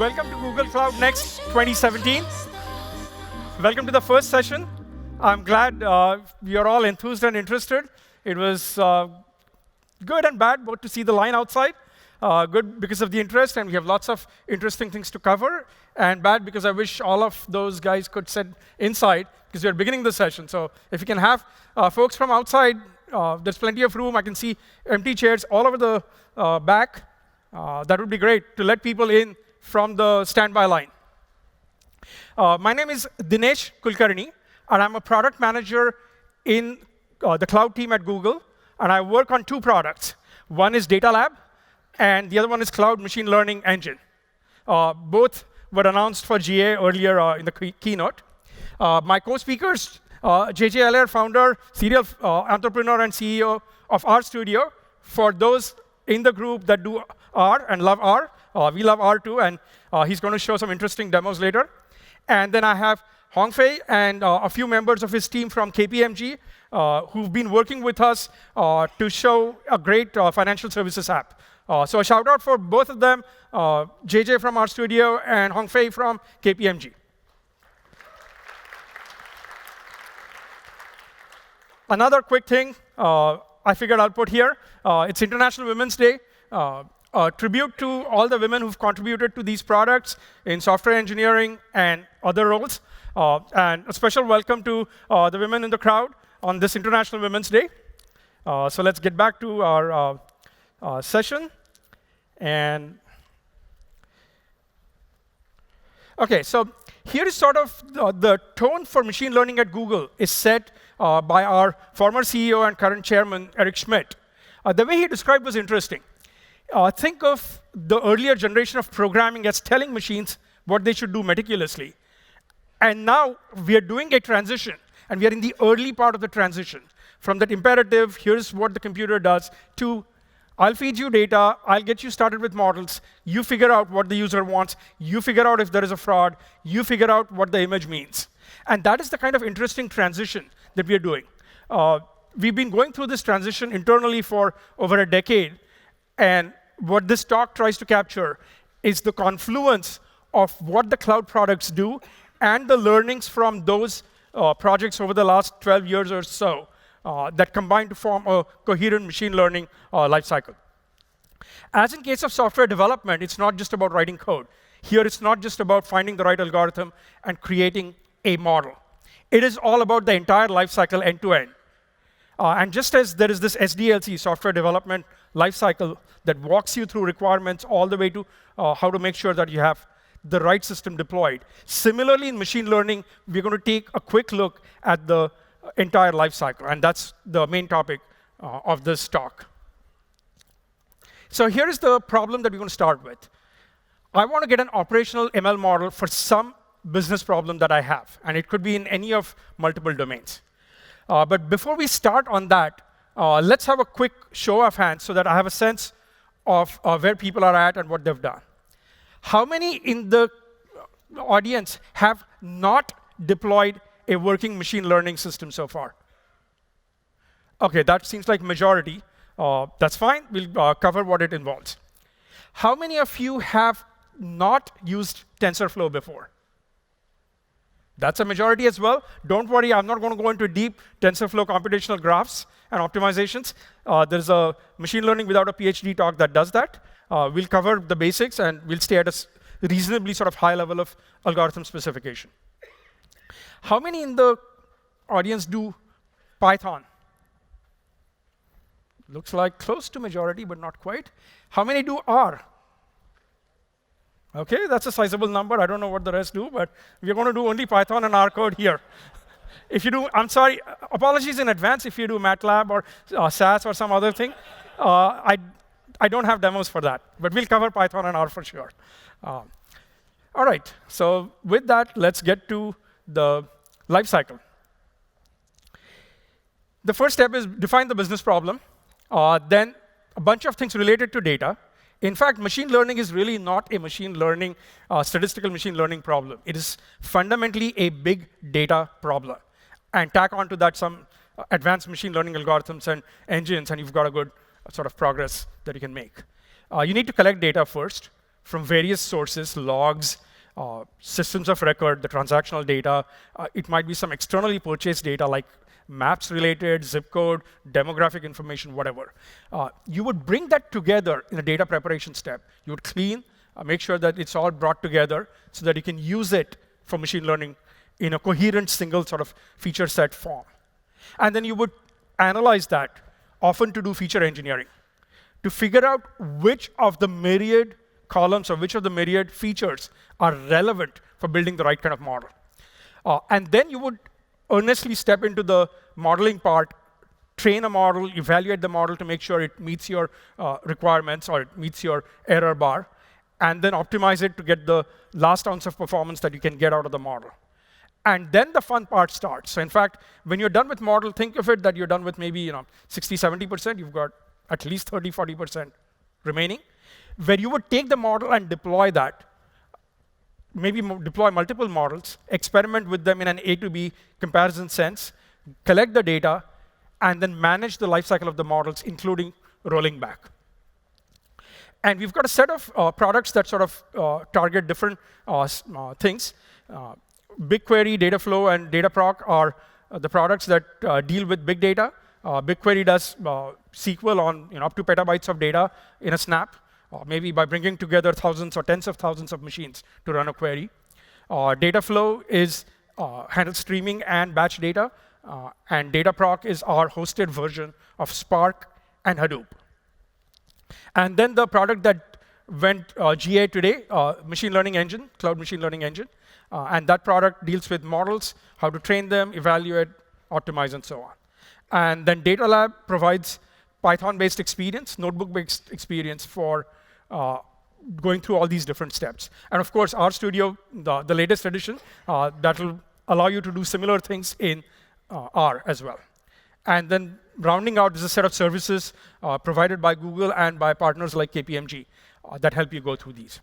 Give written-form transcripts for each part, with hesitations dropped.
Welcome to Google Cloud Next 2017. Welcome to the first session. I'm glad you're all enthused and interested. It was good and bad, both to see the line outside. Good because of the interest, and we have lots of interesting things to cover. And bad because I wish all of those guys could sit inside, because we're beginning the session. So if you can have folks from outside, there's plenty of room. I can see empty chairs all over the back. That would be great to let people in from the standby line. My name is Dinesh Kulkarni, and I'm a product manager in the cloud team at Google. And I work on two products. One is Data Lab, and the other one is Cloud Machine Learning Engine. Both were announced for GA earlier in the keynote. My co-speakers, JJ Allaire, founder, serial entrepreneur, and CEO of R Studio. For those in the group that do R and love R, we love R too, and he's going to show some interesting demos later. And then I have Hongfei and a few members of his team from KPMG who've been working with us to show a great financial services app. So a shout out for both of them, JJ from R Studio and Hongfei from KPMG. Another quick thing I figured I'll put here. It's International Women's Day. A tribute to all the women who've contributed to these products in software engineering and other roles. And a special welcome to the women in the crowd on this International Women's Day. So let's get back to our session. And OK, so here is sort of the tone for machine learning at Google is set by our former CEO and current chairman, Eric Schmidt. The way he described was interesting. Think of the earlier generation of programming as telling machines what they should do meticulously. And now we are doing a transition, and we are in the early part of the transition from that imperative, here's what the computer does, to I'll feed you data, I'll get you started with models, you figure out what the user wants, you figure out if there is a fraud, you figure out what the image means. And that is the kind of interesting transition that we are doing. We've been going through this transition internally for over a decade, and what this talk tries to capture is the confluence of what the cloud products do and the learnings from those projects over the last 12 years or so that combine to form a coherent machine learning lifecycle. As in case of software development, it's not just about writing code. Here, it's not just about finding the right algorithm and creating a model. It is all about the entire lifecycle end to end. And just as there is this SDLC, software development lifecycle, that walks you through requirements all the way to how to make sure that you have the right system deployed. Similarly, in machine learning, we're going to take a quick look at the entire lifecycle, and that's the main topic of this talk. So here is the problem that we're going to start with. I want to get an operational ML model for some business problem that I have, and it could be in any of multiple domains. But before we start on that, let's have a quick show of hands so that I have a sense of where people are at and what they've done. How many in the audience have not deployed a working machine learning system so far? OK, that seems like majority. That's fine. We'll cover what it involves. How many of you have not used TensorFlow before? That's a majority as well. Don't worry, I'm not going to go into deep TensorFlow computational graphs and optimizations. There's a machine learning without a PhD talk that does that. We'll cover the basics, and we'll stay at a reasonably sort of high level of algorithm specification. How many in the audience do Python? Looks like close to majority, but not quite. How many do R? OK, that's a sizable number. I don't know what the rest do, but we're going to do only Python and R code here. If you do, I'm sorry, apologies in advance if you do MATLAB or SAS or some other thing. I don't have demos for that, but we'll cover Python and R for sure. All right, so with that, let's get to the lifecycle. The first step is define the business problem, then a bunch of things related to data. In fact, machine learning is really not a machine learning, statistical machine learning problem. It is fundamentally a big data problem. And tack onto that some advanced machine learning algorithms and engines, and you've got a good sort of progress that you can make. You need to collect data first. from various sources, logs, systems of record, the transactional data. It might be some externally purchased data like maps related, zip code, demographic information, whatever. You would bring that together in a data preparation step. You would clean, make sure that it's all brought together so that you can use it for machine learning in a coherent single sort of feature set form. And then you would analyze that, often to do feature engineering, to figure out which of the myriad columns or which of the myriad features are relevant for building the right kind of model. And then you would earnestly step into the modeling part, train a model, evaluate the model to make sure it meets your requirements or it meets your error bar, and then optimize it to get the last ounce of performance that you can get out of the model. And then the fun part starts. So in fact, when you're done with model, think of it that you're done with maybe 60, 70%. You've got at least 30, 40% remaining, where you would take the model and deploy that, maybe deploy multiple models, experiment with them in an A to B comparison sense, collect the data, and then manage the lifecycle of the models, including rolling back. And we've got a set of products that sort of target different things. BigQuery, Dataflow, and Dataproc are the products that deal with big data. BigQuery does SQL on up to petabytes of data in a snap, maybe by bringing together thousands or tens of thousands of machines to run a query. Dataflow handles streaming and batch data, and Dataproc is our hosted version of Spark and Hadoop. And then the product that went GA today, machine learning engine, cloud machine learning engine. And that product deals with models, how to train them, evaluate, optimize, and so on. And then Data Lab provides Python-based experience, notebook-based experience for going through all these different steps. And of course, RStudio, the latest edition, that will allow you to do similar things in R as well. And then rounding out is a set of services provided by Google and by partners like KPMG that help you go through these.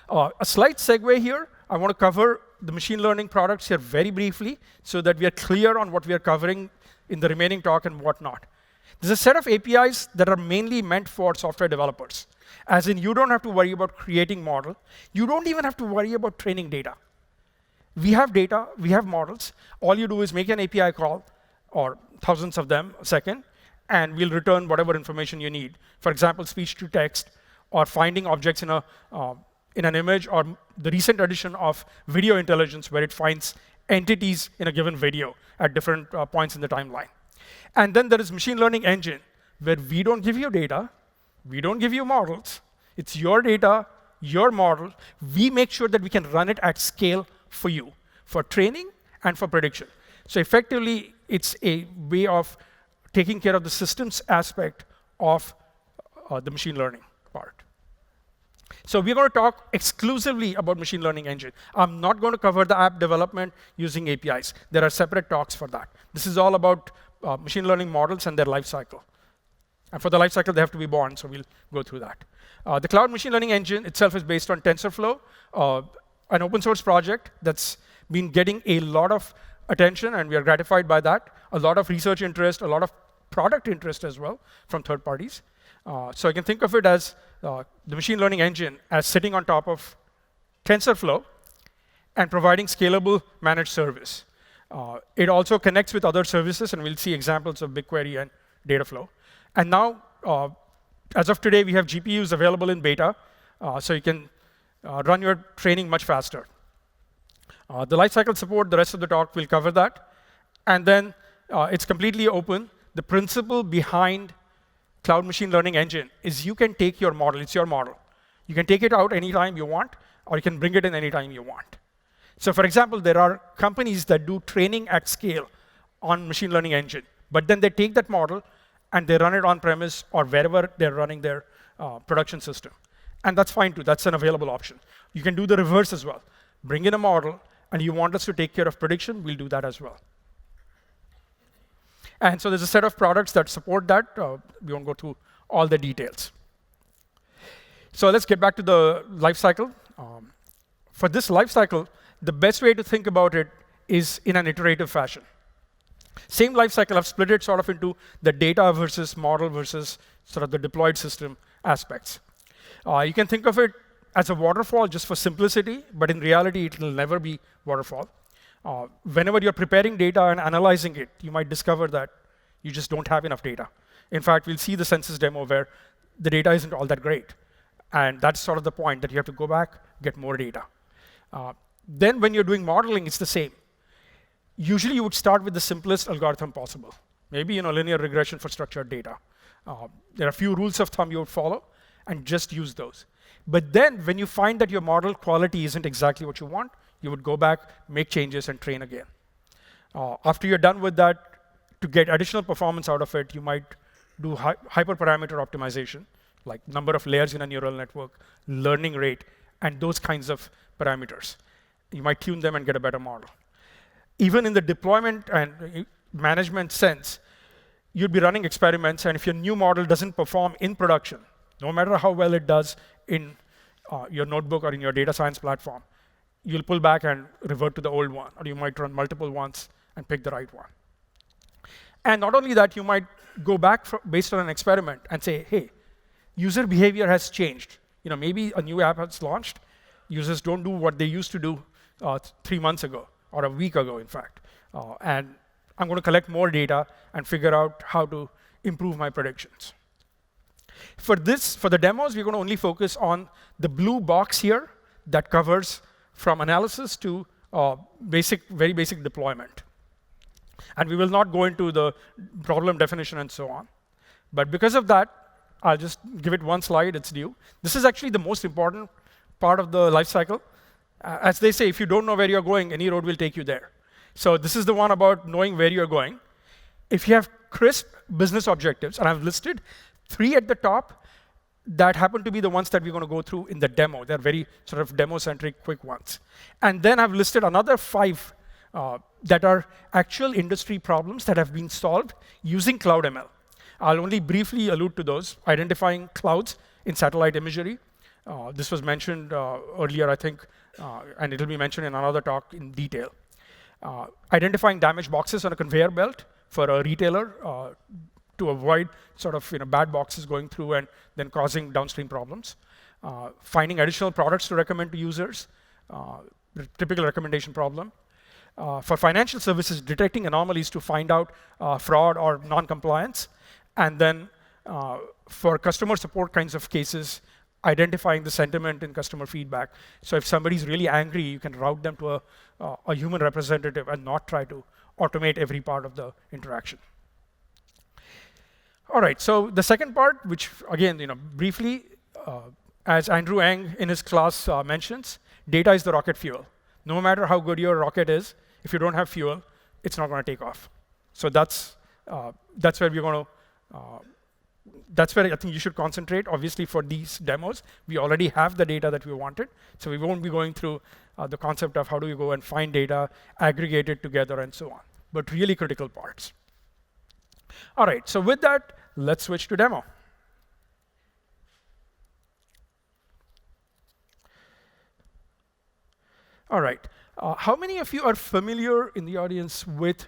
A slight segue here. I want to cover the machine learning products here very briefly so that we are clear on what we are covering in the remaining talk and whatnot. There's a set of APIs that are mainly meant for software developers. As in, you don't have to worry about creating model. You don't even have to worry about training data. We have data, we have models. All you do is make an API call, or thousands of them a second, and we'll return whatever information you need. For example, speech to text, or finding objects in an image, or the recent addition of video intelligence, where it finds entities in a given video at different points in the timeline. And then there is machine learning engine, where we don't give you data, we don't give you models. It's your data, your model. We make sure that we can run it at scale for you, for training and for prediction. So effectively, it's a way of taking care of the systems aspect of the machine learning part. So we're going to talk exclusively about machine learning engine. I'm not going to cover the app development using APIs. There are separate talks for that. This is all about machine learning models and their life cycle. And for the life cycle, they have to be born, so we'll go through that. The cloud machine learning engine itself is based on TensorFlow, an open source project that's been getting a lot of attention, and we are gratified by that. A lot of research interest, a lot of product interest as well from third parties. So I can think of it as the machine learning engine as sitting on top of TensorFlow and providing scalable managed service. It also connects with other services, and we'll see examples of BigQuery and Dataflow. And now, as of today, we have GPUs available in beta, so you can run your training much faster. The lifecycle support, the rest of the talk will cover that. And then it's completely open. The principle behind cloud machine learning engine is you can take your model. It's your model. You can take it out anytime you want, or you can bring it in anytime you want. So for example, there are companies that do training at scale on machine learning engine. But then they take that model, and they run it on-premise or wherever they're running their production system. And that's fine, too. That's an available option. You can do the reverse as well. Bring in a model, and you want us to take care of prediction, we'll do that as well. And so there's a set of products that support that. We won't go through all the details. So let's get back to the life cycle. For this life cycle, the best way to think about it is in an iterative fashion. Same life cycle, I've split it sort of into the data versus model versus sort of the deployed system aspects. You can think of it as a waterfall just for simplicity, but in reality, it will never be waterfall. Whenever you're preparing data and analyzing it, you might discover that you just don't have enough data. In fact, we'll see the census demo where the data isn't all that great. And that's sort of the point, that you have to go back, get more data. Then when you're doing modeling, it's the same. Usually, you would start with the simplest algorithm possible. Maybe linear regression for structured data. There are a few rules of thumb you would follow, and just use those. But then, when you find that your model quality isn't exactly what you want, you would go back, make changes, and train again. After you're done with that, to get additional performance out of it, you might do hyperparameter optimization, like number of layers in a neural network, learning rate, and those kinds of parameters. You might tune them and get a better model. Even in the deployment and management sense, you'd be running experiments, and if your new model doesn't perform in production, no matter how well it does in your notebook or in your data science platform, you'll pull back and revert to the old one, or you might run multiple ones and pick the right one. And not only that, you might go back based on an experiment and say, hey, user behavior has changed. Maybe a new app has launched. Users don't do what they used to do 3 months ago, or a week ago, in fact. And I'm going to collect more data and figure out how to improve my predictions. For the demos, we're going to only focus on the blue box here that covers from analysis to very basic deployment. And we will not go into the problem definition and so on. But because of that, I'll just give it one slide. It's due. This is actually the most important part of the life cycle. As they say, if you don't know where you're going, any road will take you there. So this is the one about knowing where you're going. If you have crisp business objectives, and I've listed 3 at the top that happen to be the ones that we're going to go through in the demo. They're very sort of demo-centric, quick ones. And then I've listed another 5 that are actual industry problems that have been solved using cloud ML. I'll only briefly allude to those. Identifying clouds in satellite imagery. This was mentioned earlier, I think, and it'll be mentioned in another talk in detail. Identifying damaged boxes on a conveyor belt for a retailer to avoid sort of bad boxes going through and then causing downstream problems. Finding additional products to recommend to users, typical recommendation problem. For financial services, detecting anomalies to find out fraud or non-compliance. And then for customer support kinds of cases, identifying the sentiment in customer feedback. So if somebody's really angry, you can route them to a human representative and not try to automate every part of the interaction. All right, so the second part, which again, briefly, as Andrew Ng in his class mentions, data is the rocket fuel. No matter how good your rocket is, if you don't have fuel, it's not going to take off. So that's where we're going to. That's where I think you should concentrate. Obviously, for these demos, we already have the data that we wanted, so we won't be going through the concept of how do we go and find data, aggregate it together, and so on. But really critical parts. All right, so with that, let's switch to demo. All right, how many of you are familiar in the audience with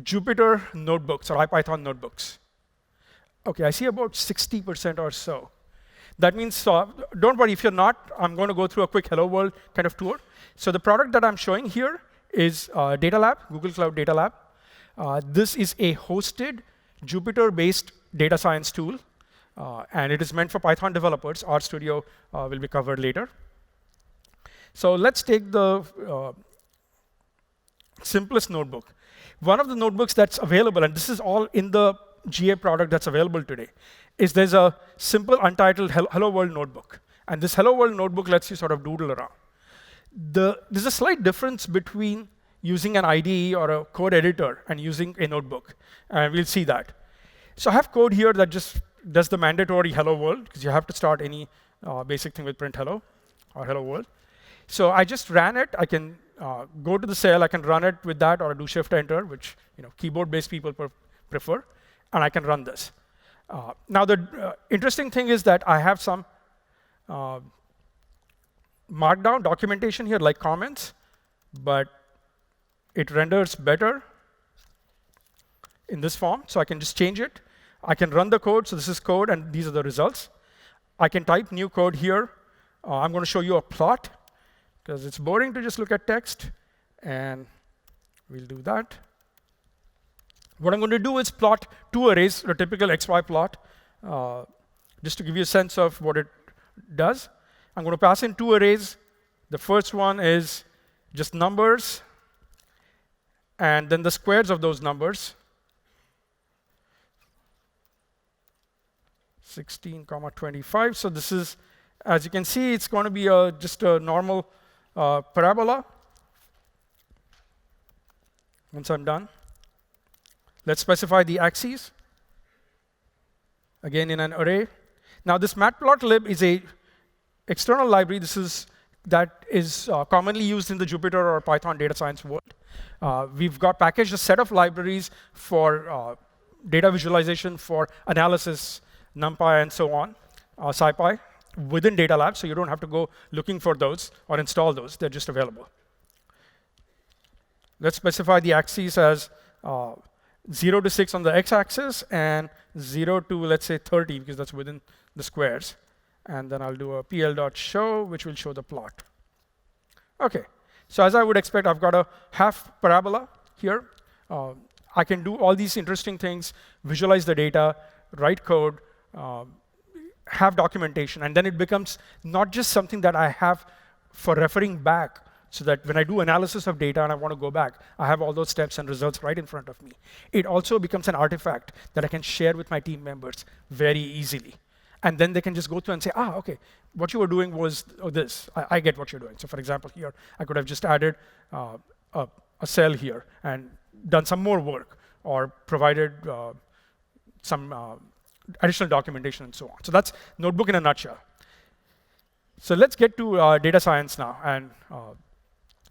Jupyter notebooks or IPython notebooks? OK, I see about 60% or so. That means, don't worry, if you're not, I'm going to go through a quick Hello World kind of tour. So the product that I'm showing here is Data Lab, Google Cloud Data Lab. This is a hosted Jupyter-based data science tool. And it is meant for Python developers. RStudio will be covered later. So let's take the simplest notebook. One of the notebooks that's available, and this is all in the GA product that's available today, is there's a simple untitled Hello World notebook. And this Hello World notebook lets you sort of doodle around. There's a slight difference between using an IDE or a code editor and using a notebook. And we'll see that. So I have code here that just does the mandatory Hello World, because you have to start any basic thing with print hello or Hello World. So I just ran it. I can go to the cell. I can run it with that, or do Shift-Enter, which keyboard-based people prefer. And I can run this. Now, the interesting thing is that I have some markdown documentation here, like comments. But it renders better in this form. So I can just change it. I can run the code. So this is code, and these are the results. I can type new code here. I'm going to show you a plot, because it's boring to just look at text. And we'll do that. What I'm going to do is plot two arrays, a typical XY plot, just to give you a sense of what it does. I'm going to pass in two arrays. The first one is just numbers, and then the squares of those numbers. 16, 25. So this is, as you can see, it's going to be just a normal parabola. Once I'm done, let's specify the axes, again in an array. Now this matplotlib is a external library. That is commonly used in the Jupyter or Python data science world. We've got packaged a set of libraries for data visualization, for analysis, NumPy, and so on, SciPy, within Data Lab, so you don't have to go looking for those or install those. They're just available. Let's specify the axes as 0 to 6 on the x-axis, and 0 to, let's say, 30, because that's within the squares. And then I'll do a pl.show, which will show the plot. OK, so as I would expect, I've got a half parabola here. I can do all these interesting things, visualize the data, write code, have documentation. And then it becomes not just something that I have for referring back, so that when I do analysis of data and I want to go back, I have all those steps and results right in front of me. It also becomes an artifact that I can share with my team members very easily. And then they can just go through and say, OK, what you were doing was this. I get what you're doing. So for example, here, I could have just added a cell here and done some more work, or provided some additional documentation and so on. So that's Notebook in a nutshell. So let's get to data science now and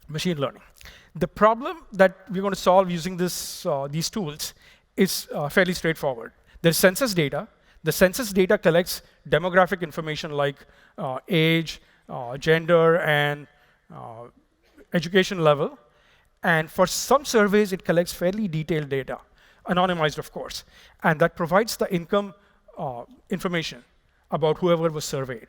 machine learning. The problem that we're going to solve using these tools is fairly straightforward. There's census data. The census data collects demographic information like age, gender, and education level. And for some surveys, it collects fairly detailed data, anonymized, of course. And that provides the income information about whoever was surveyed.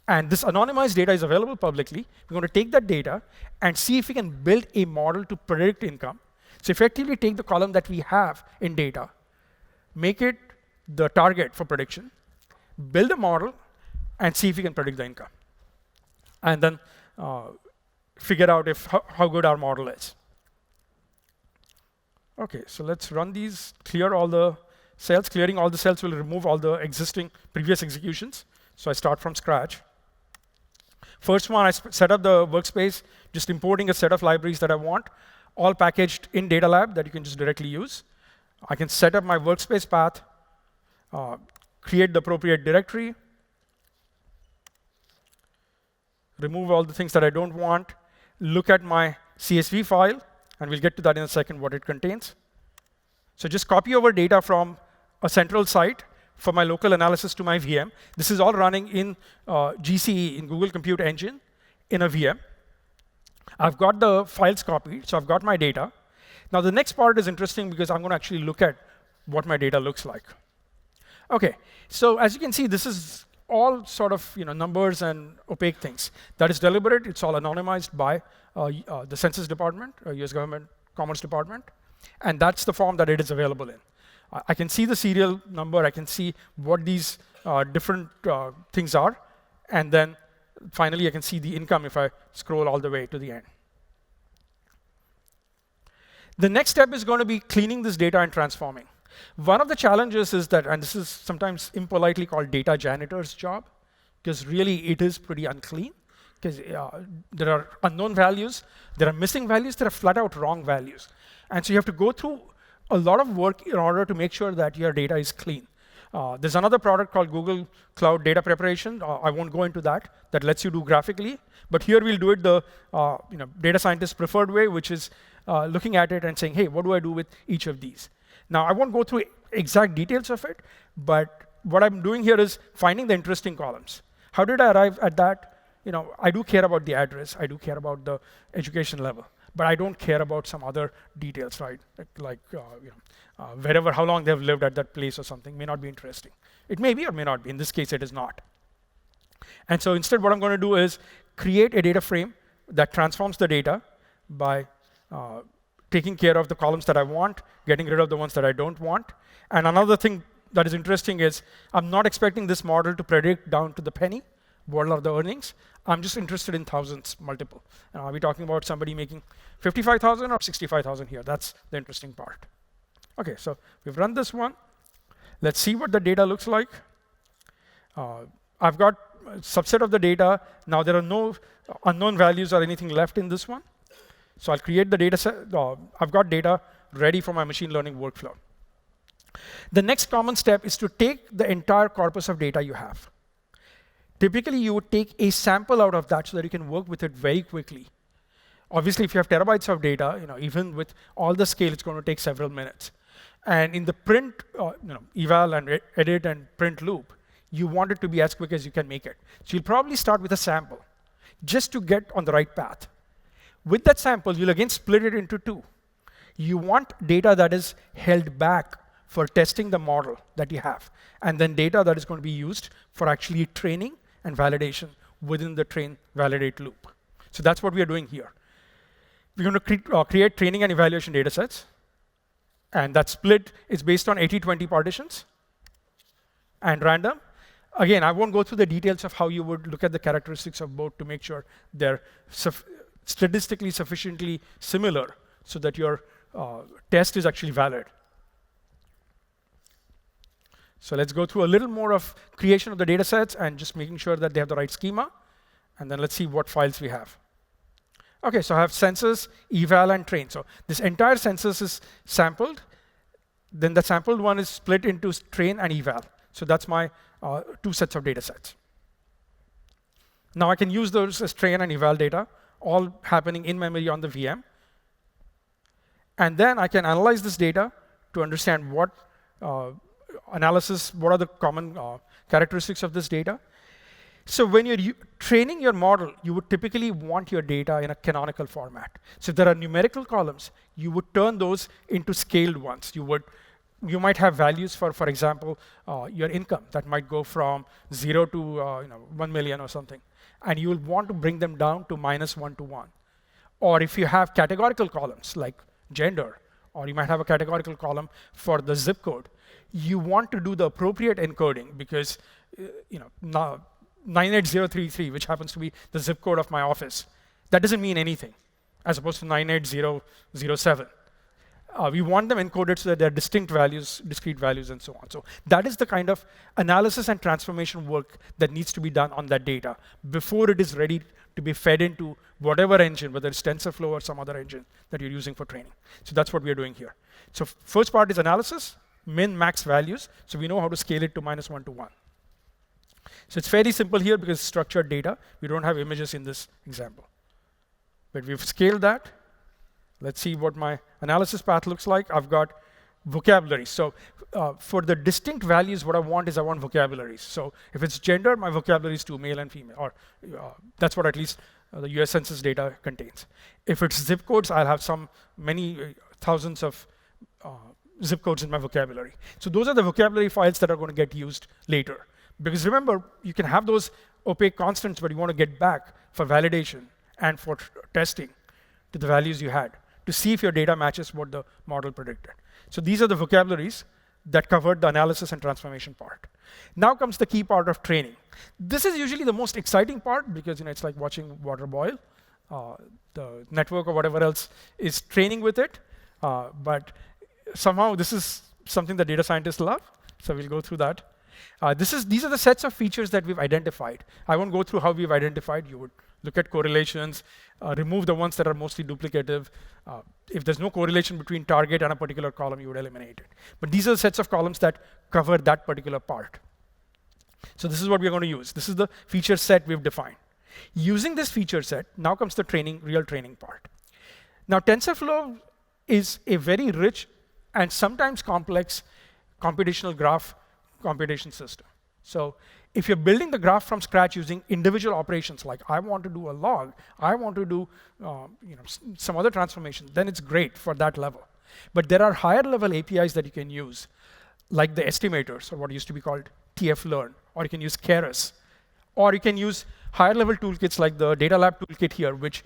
And this anonymized data is available publicly. We're going to take that data and see if we can build a model to predict income. So effectively take the column that we have in data, make it the target for prediction, build a model, and see if we can predict the income. And then figure out how good our model is. OK, so let's run these, clear all the cells. Clearing all the cells will remove all the existing previous executions. So I start from scratch. First one, I set up the workspace, just importing a set of libraries that I want, all packaged in Data Lab that you can just directly use. I can set up my workspace path, create the appropriate directory, remove all the things that I don't want, look at my CSV file, and we'll get to that in a second, what it contains. So just copy over data from a central site for my local analysis to my VM. This is all running in GCE, in Google Compute Engine, in a VM. I've got the files copied, so I've got my data. Now the next part is interesting because I'm going to actually look at what my data looks like. OK, so as you can see, this is all sort of numbers and opaque things. That is deliberate. It's all anonymized by the Census Department, US Government Commerce Department. And that's the form that it is available in. I can see the serial number. I can see what these different things are. And then finally, I can see the income if I scroll all the way to the end. The next step is going to be cleaning this data and transforming. One of the challenges is that, and this is sometimes impolitely called data janitor's job, because really it is pretty unclean, because there are unknown values, there are missing values, there are flat out wrong values. And so you have to go through a lot of work in order to make sure that your data is clean. There's another product called Google Cloud Data Preparation. I won't go into that. That lets you do graphically. But here we'll do it the data scientist preferred way, which is looking at it and saying, hey, what do I do with each of these? Now, I won't go through exact details of it. But what I'm doing here is finding the interesting columns. How did I arrive at that? I do care about the address. I do care about the education level. But I don't care about some other details, right? Like wherever, how long they've lived at that place or something may not be interesting. It may be or may not be. In this case, it is not. And so instead, what I'm going to do is create a data frame that transforms the data by taking care of the columns that I want, getting rid of the ones that I don't want. And another thing that is interesting is I'm not expecting this model to predict down to the penny what are the earnings. I'm just interested in thousands, multiple. And are we talking about somebody making 55,000 or 65,000 here? That's the interesting part. OK, so we've run this one. Let's see what the data looks like. I've got a subset of the data. Now there are no unknown values or anything left in this one. So I'll create the data set. I've got data ready for my machine learning workflow. The next common step is to take the entire corpus of data you have. Typically, you would take a sample out of that so that you can work with it very quickly. Obviously, if you have terabytes of data, even with all the scale, it's going to take several minutes. And in the print, eval and edit and print loop, you want it to be as quick as you can make it. So you'll probably start with a sample just to get on the right path. With that sample, you'll again split it into two. You want data that is held back for testing the model that you have, and then data that is going to be used for actually training and validation within the train-validate loop. So that's what we are doing here. We're going to create training and evaluation data sets. And that split is based on 80-20 partitions and random. Again, I won't go through the details of how you would look at the characteristics of both to make sure they're statistically sufficiently similar so that your test is actually valid. So let's go through a little more of creation of the data sets and just making sure that they have the right schema. And then let's see what files we have. OK, so I have census, eval, and train. So this entire census is sampled. Then the sampled one is split into train and eval. So that's my two sets of data sets. Now I can use those as train and eval data, all happening in memory on the VM. And then I can analyze this data to understand what what are the common characteristics of this data. So when you're training your model, you would typically want your data in a canonical format. So if there are numerical columns, you would turn those into scaled ones. You might have values for example, your income that might go from 0 to 1 million or something. And you will want to bring them down to -1 to 1. Or if you have categorical columns like gender, or you might have a categorical column for the zip code, you want to do the appropriate encoding because now 98033, which happens to be the zip code of my office, that doesn't mean anything, as opposed to 98007. We want them encoded so that they're distinct values, discrete values, and so on. So that is the kind of analysis and transformation work that needs to be done on that data before it is ready to be fed into whatever engine, whether it's TensorFlow or some other engine that you're using for training. So that's what we are doing here. So first part is analysis, min, max values. So we know how to scale it to -1 to 1. So it's fairly simple here because it's structured data. We don't have images in this example. But we've scaled that. Let's see what my analysis path looks like. I've got vocabulary. So for the distinct values, what I want is I want vocabularies. So if it's gender, my vocabulary is to male and female. Or that's what at least the US Census data contains. If it's zip codes, I'll have many thousands of zip codes in my vocabulary. So those are the vocabulary files that are going to get used later. Because remember, you can have those opaque constants, but you want to get back for validation and for testing to the values you had to see if your data matches what the model predicted. So these are the vocabularies that covered the analysis and transformation part. Now comes the key part of training. This is usually the most exciting part because it's like watching water boil. The network or whatever else is training with it. But somehow this is something that data scientists love. So we'll go through that. These are the sets of features that we've identified. I won't go through how we've identified. You would look at correlations, remove the ones that are mostly duplicative. If there's no correlation between target and a particular column, you would eliminate it. But these are the sets of columns that cover that particular part. So this is what we're going to use. This is the feature set we've defined. Using this feature set, now comes the real training part. Now TensorFlow is a very rich and sometimes complex computational graph computation system. So if you're building the graph from scratch using individual operations, like I want to do a log, I want to do some other transformation, then it's great for that level. But there are higher level APIs that you can use, like the estimators, or what used to be called TF-Learn, or you can use Keras. Or you can use higher level toolkits like the Data Lab toolkit here, which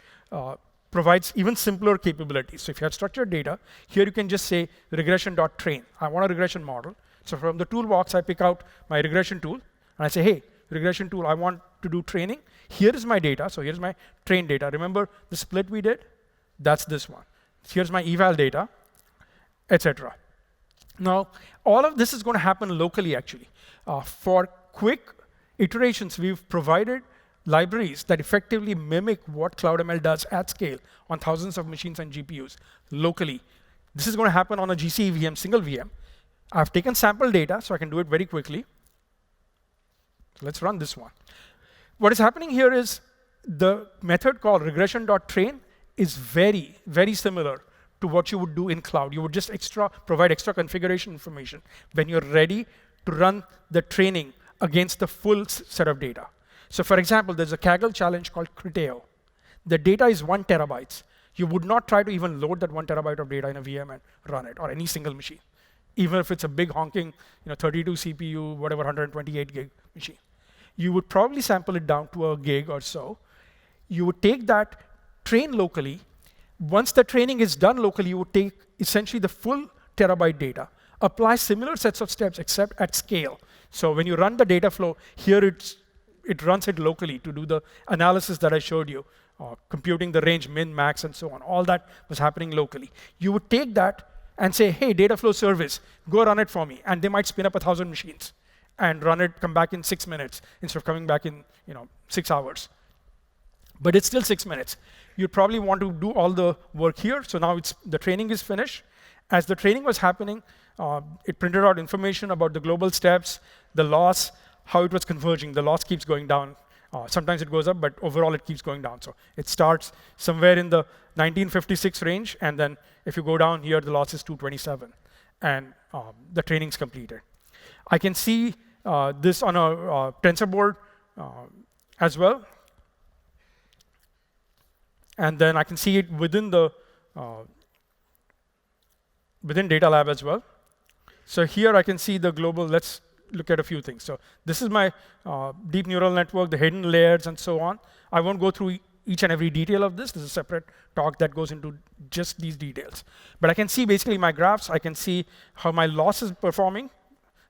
provides even simpler capabilities. So if you have structured data, here you can just say regression.train. I want a regression model. So from the toolbox, I pick out my regression tool, and I say, hey, regression tool, I want to do training. Here is my data. So here's my train data. Remember the split we did? That's this one. Here's my eval data, etc. Now, all of this is going to happen locally, actually. For quick iterations, we've provided libraries that effectively mimic what CloudML does at scale on thousands of machines and GPUs locally. This is going to happen on a GCE VM, single VM. I've taken sample data, so I can do it very quickly. So let's run this one. What is happening here is the method called regression.train is very, very similar to what you would do in cloud. You would just provide extra configuration information when you're ready to run the training against the full set of data. So for example, there's a Kaggle challenge called Criteo. The data is 1 terabyte. You would not try to even load that 1 terabyte of data in a VM and run it, or any single machine, even if it's a big honking 32 CPU, whatever, 128 gig machine. You would probably sample it down to a gig or so. You would take that, train locally. Once the training is done locally, you would take essentially the full terabyte data, apply similar sets of steps except at scale. So when you run the data flow, here it runs it locally to do the analysis that I showed you, computing the range min, max, and so on. All that was happening locally. You would take that and say, hey, Dataflow service, go run it for me. And they might spin up 1,000 machines and run it, come back in 6 minutes instead of coming back in 6 hours. But it's still 6 minutes. You'd probably want to do all the work here. So now the training is finished. As the training was happening, it printed out information about the global steps, the loss, how it was converging. The loss keeps going down. Sometimes it goes up, but overall it keeps going down. So it starts somewhere in the 1956 range, and then if you go down here, the loss is 227, and the training's completed. I can see this on a tensor board as well. And then I can see it within Data Lab as well. So here I can see the global. Let's look at a few things. So this is my deep neural network, the hidden layers, and so on. I won't go through each and every detail of this. This is a separate talk that goes into just these details. But I can see basically my graphs. I can see how my loss is performing.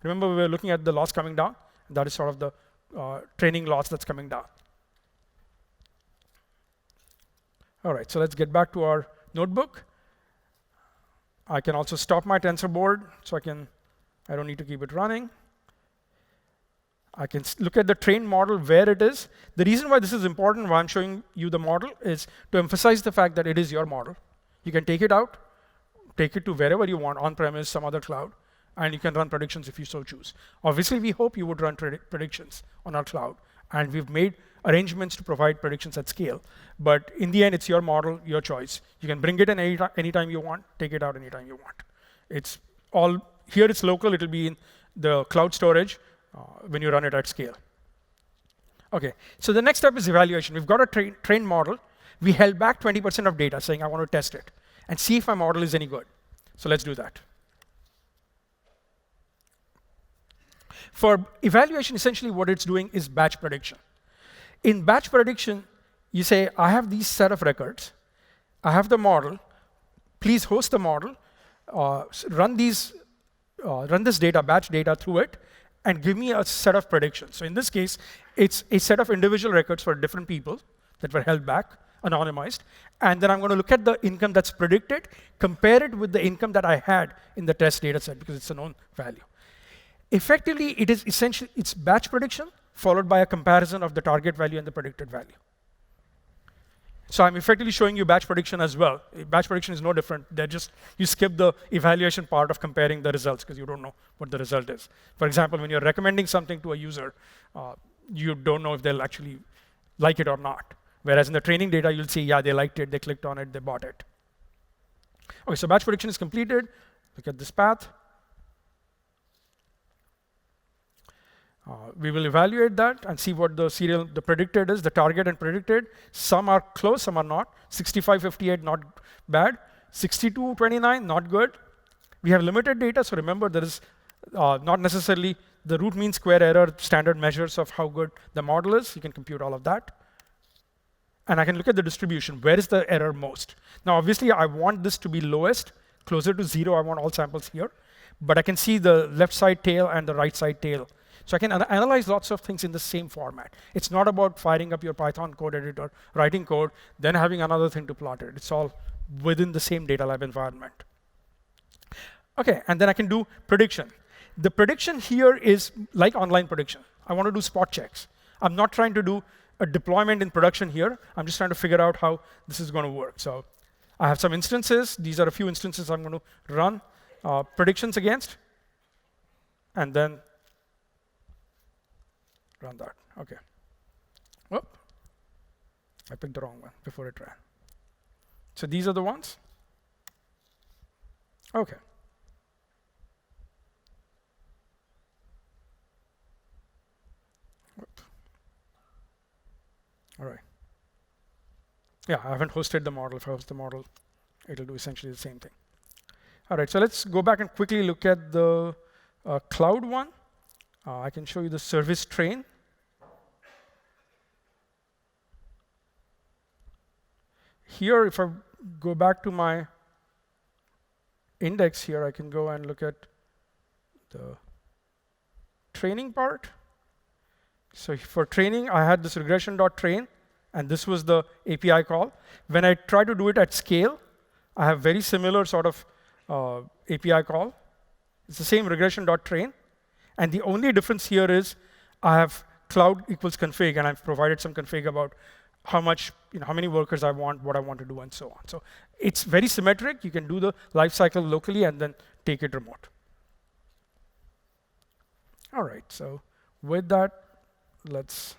Remember, we were looking at the loss coming down. That is sort of the training loss that's coming down. All right, so let's get back to our notebook. I can also stop my tensor board, so I don't need to keep it running. I can look at the trained model where it is. The reason why this is important, why I'm showing you the model, is to emphasize the fact that it is your model. You can take it out, take it to wherever you want, on-premise, some other cloud, and you can run predictions if you so choose. Obviously, we hope you would run predictions on our cloud, and we've made arrangements to provide predictions at scale. But in the end, it's your model, your choice. You can bring it in anytime you want, take it out anytime you want. It's all, here it's local, it'll be in the cloud storage when you run it at scale. Okay, so the next step is evaluation. We've got a trained model. We held back 20% of data, saying I want to test it and see if my model is any good. So let's do that. For evaluation, essentially what it's doing is batch prediction. In batch prediction, you say, I have these set of records. I have the model. Please host the model. Run this data, batch data through it, and give me a set of predictions. So in this case, it's a set of individual records for different people that were held back, anonymized. And then I'm going to look at the income that's predicted, compare it with the income that I had in the test data set, because it's a known value. Effectively, it is essentially, it's batch prediction followed by a comparison of the target value and the predicted value. So I'm effectively showing you batch prediction as well. Batch prediction is no different. They're just, you skip the evaluation part of comparing the results because you don't know what the result is. For example, when you're recommending something to a user, you don't know if they'll actually like it or not. Whereas in the training data, you'll see, yeah, they liked it, they clicked on it, they bought it. Okay, so batch prediction is completed. Look at this path. We will evaluate that and see what the predicted is, the target and predicted. Some are close, some are not. 65-58, not bad. 62-29, not good. We have limited data, so remember there is not necessarily the root mean square error, standard measures of how good the model is. You can compute all of that. And I can look at the distribution. Where is the error most? Now, obviously, I want this to be lowest, closer to 0. I want all samples here. But I can see the left side tail and the right side tail. So I can analyze lots of things in the same format. It's not about firing up your Python code editor, writing code, then having another thing to plot it. It's all within the same data lab environment. OK, and then I can do prediction. The prediction here is like online prediction. I want to do spot checks. I'm not trying to do a deployment in production here. I'm just trying to figure out how this is going to work. So I have some instances. These are a few instances I'm going to run predictions against, and then run that. OK. Whoop. I picked the wrong one before it ran. So these are the ones. OK. All right. Yeah, I haven't hosted the model. If I host the model, it'll do essentially the same thing. All right, so let's go back and quickly look at the cloud one. I can show you the service train. Here, if I go back to my index here, I can go and look at the training part. So for training, I had this regression.train, and this was the API call. When I try to do it at scale, I have very similar sort of API call. It's the same regression.train. And the only difference here is I have cloud equals config, and I've provided some config about how much, how many workers I want, what I want to do, and so on. So it's very symmetric. You can do the lifecycle locally and then take it remote. All right, so with that, let's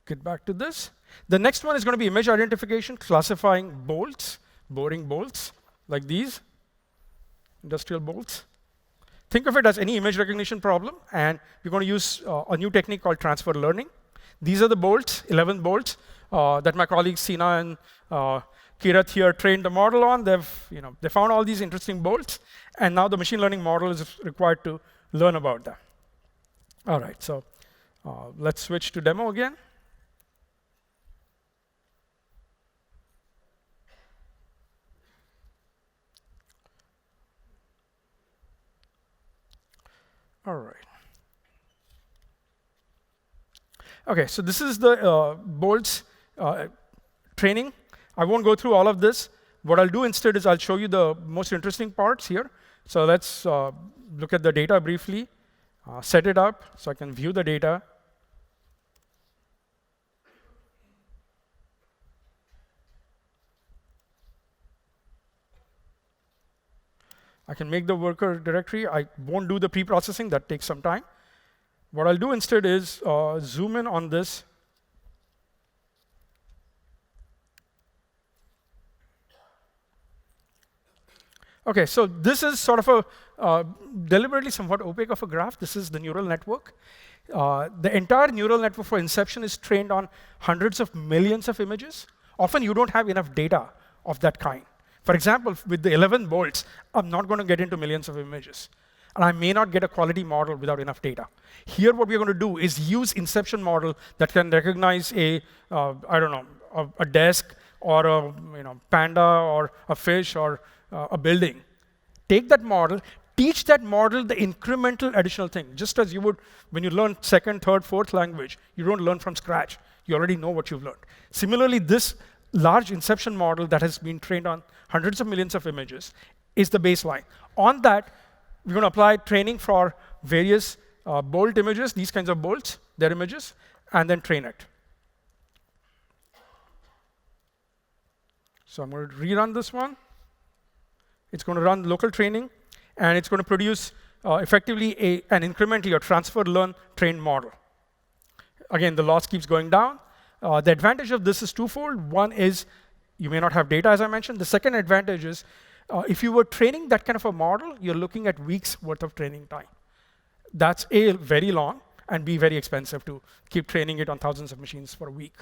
get back to this. The next one is going to be image identification, classifying bolts, boring bolts, like these, industrial bolts. Think of it as any image recognition problem, and we're going to use a new technique called transfer learning. These are the bolts, 11 bolts, that my colleagues Sina and Kirat here trained the model on. They found all these interesting bolts, and now the machine learning model is required to learn about them. All right, so let's switch to demo again. All right. OK, so this is the bolts training. I won't go through all of this. What I'll do instead is I'll show you the most interesting parts here. So let's look at the data briefly, set it up so I can view the data. I can make the worker directory. I won't do the pre-processing. That takes some time. What I'll do instead is zoom in on this. OK, so this is sort of a deliberately somewhat opaque of a graph. This is the neural network. The entire neural network for inception is trained on hundreds of millions of images. Often, you don't have enough data of that kind. For example, with the 11 bolts, I'm not going to get into millions of images. And I may not get a quality model without enough data. Here, what we're going to do is use inception model that can recognize a desk or a panda or a fish or a building. Take that model, teach that model the incremental additional thing. Just as you would when you learn second, third, fourth language, you don't learn from scratch. You already know what you've learned. Similarly, this large inception model that has been trained on hundreds of millions of images is the baseline. On that, we're going to apply training for various bolt images, these kinds of bolts, their images, and then train it. So I'm going to rerun this one. It's going to run local training, and it's going to produce effectively an incrementally or transfer learn trained model. Again, the loss keeps going down. The advantage of this is twofold. One is you may not have data, as I mentioned. The second advantage is if you were training that kind of a model, you're looking at weeks worth of training time. That's A, very long, and B, very expensive to keep training it on thousands of machines for a week.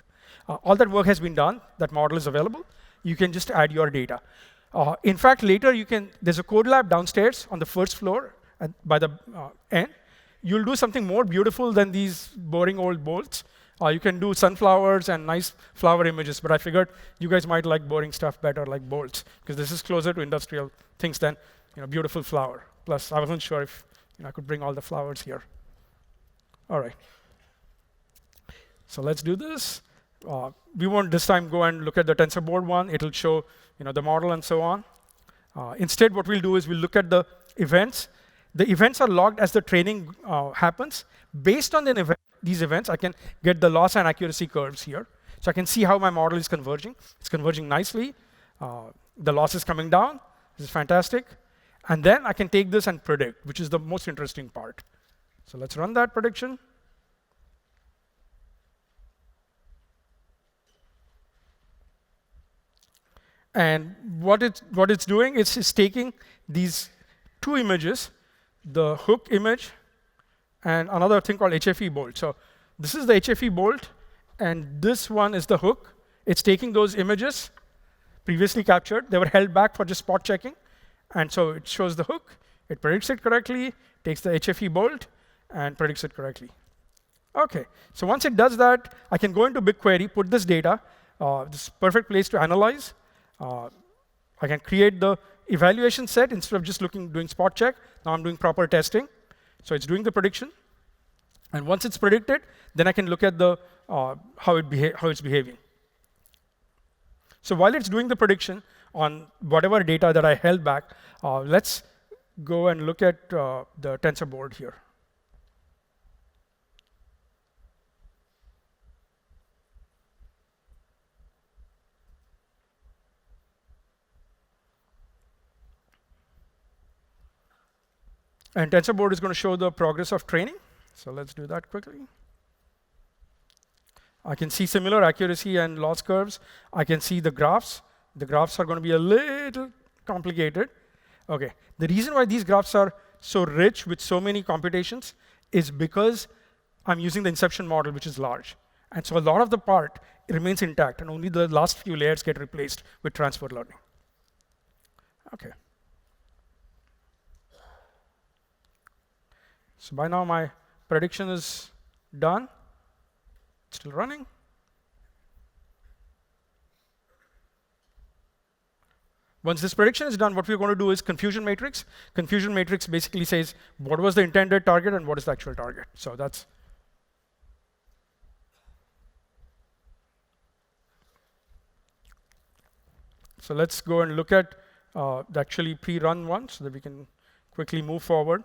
All that work has been done. That model is available. You can just add your data. In fact, later there's a code lab downstairs on the first floor by the end. You'll do something more beautiful than these boring old bolts. You can do sunflowers and nice flower images, but I figured you guys might like boring stuff better, like bolts, because this is closer to industrial things than beautiful flower. Plus, I wasn't sure if I could bring all the flowers here. All right. So let's do this. We won't this time go and look at the TensorBoard one. It'll show the model and so on. Instead, what we'll do is we'll look at the events. The events are logged as the training happens. Based on these events, I can get the loss and accuracy curves here. So I can see how my model is converging. It's converging nicely. The loss is coming down. This is fantastic. And then I can take this and predict, which is the most interesting part. So let's run that prediction. And what it's doing is it's taking these two images, the hook image and another thing called HFE bolt. So this is the HFE bolt, and this one is the hook. It's taking those images previously captured. They were held back for just spot checking. And so it shows the hook. It predicts it correctly, takes the HFE bolt, and predicts it correctly. OK, so once it does that, I can go into BigQuery, put this data. This is a perfect place to analyze. I can create the evaluation set instead of just doing spot check. Now I'm doing proper testing. So it's doing the prediction. And once it's predicted, then I can look at the how it's behaving. So while it's doing the prediction on whatever data that I held back, let's go and look at the TensorBoard here. And TensorBoard is going to show the progress of training. So let's do that quickly. I can see similar accuracy and loss curves. I can see the graphs. The graphs are going to be a little complicated. OK, the reason why these graphs are so rich with so many computations is because I'm using the inception model, which is large. And so a lot of the part remains intact, and only the last few layers get replaced with transfer learning. OK. So by now, my prediction is done. It's still running. Once this prediction is done, what we're going to do is confusion matrix. Confusion matrix basically says what was the intended target and what is the actual target. So that's so let's go and look at the actually pre-run one so that we can quickly move forward.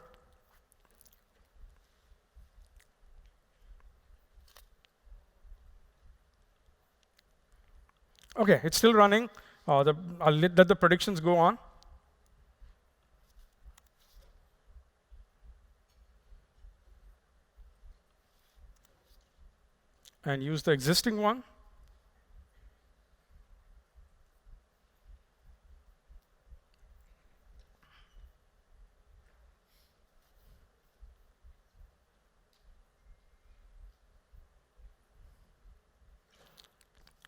OK, it's still running. I'll let the predictions go on. And use the existing one.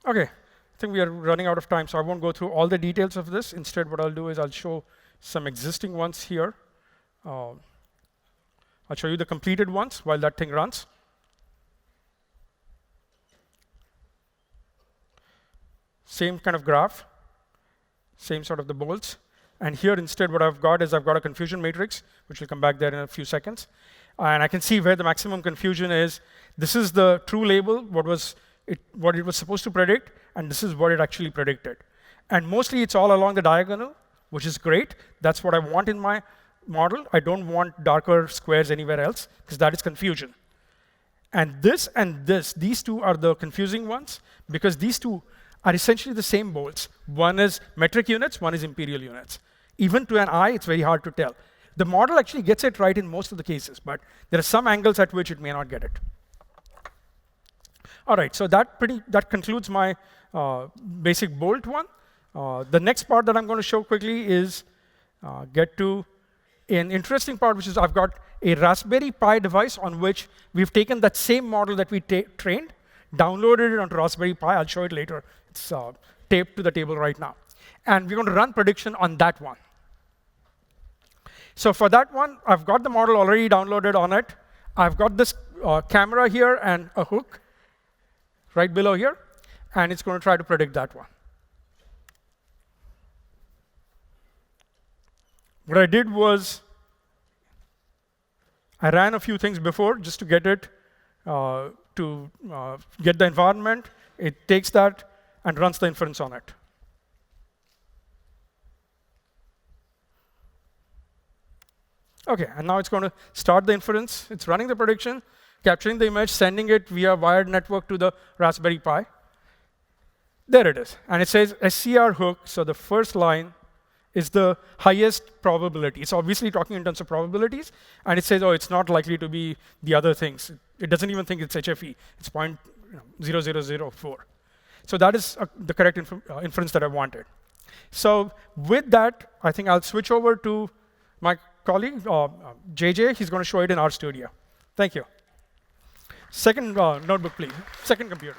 OK. I think we are running out of time, so I won't go through all the details of this. Instead, what I'll do is I'll show some existing ones here. I'll show you the completed ones while that thing runs. Same kind of graph, same sort of the bolts. And here, instead, what I've got is I've got a confusion matrix, which will come back there in a few seconds. And I can see where the maximum confusion is. This is the true label, what it was supposed to predict, and this is what it actually predicted. And mostly, it's all along the diagonal, which is great. That's what I want in my model. I don't want darker squares anywhere else, because that is confusion. And this, these two are the confusing ones, because these two are essentially the same bolts. One is metric units, one is imperial units. Even to an eye, it's very hard to tell. The model actually gets it right in most of the cases, but there are some angles at which it may not get it. All right, so that concludes my basic bolt one. The next part that I'm going to show quickly is get to an interesting part, which is I've got a Raspberry Pi device on which we've taken that same model that we trained, downloaded it onto Raspberry Pi. I'll show it later. It's taped to the table right now. and we're going to run prediction on that one. So for that one, I've got the model already downloaded on it. I've got this camera here and a hook right below here, and it's going to try to predict that one. What I did was I ran a few things before just to get it to get the environment. It takes that and runs the inference on it. OK, and now it's going to start the inference. It's running the prediction, capturing the image, sending it via wired network to the Raspberry Pi. There it is. And it says SCR hook, so the first line is the highest probability. It's obviously talking in terms of probabilities. And it says, oh, it's not likely to be the other things. It doesn't even think it's HFE. It's 0.0004. So that is the correct inference that I wanted. So with that, I think I'll switch over to my colleague, JJ. He's going to show it in RStudio. Thank you. Second notebook, please. Second computer.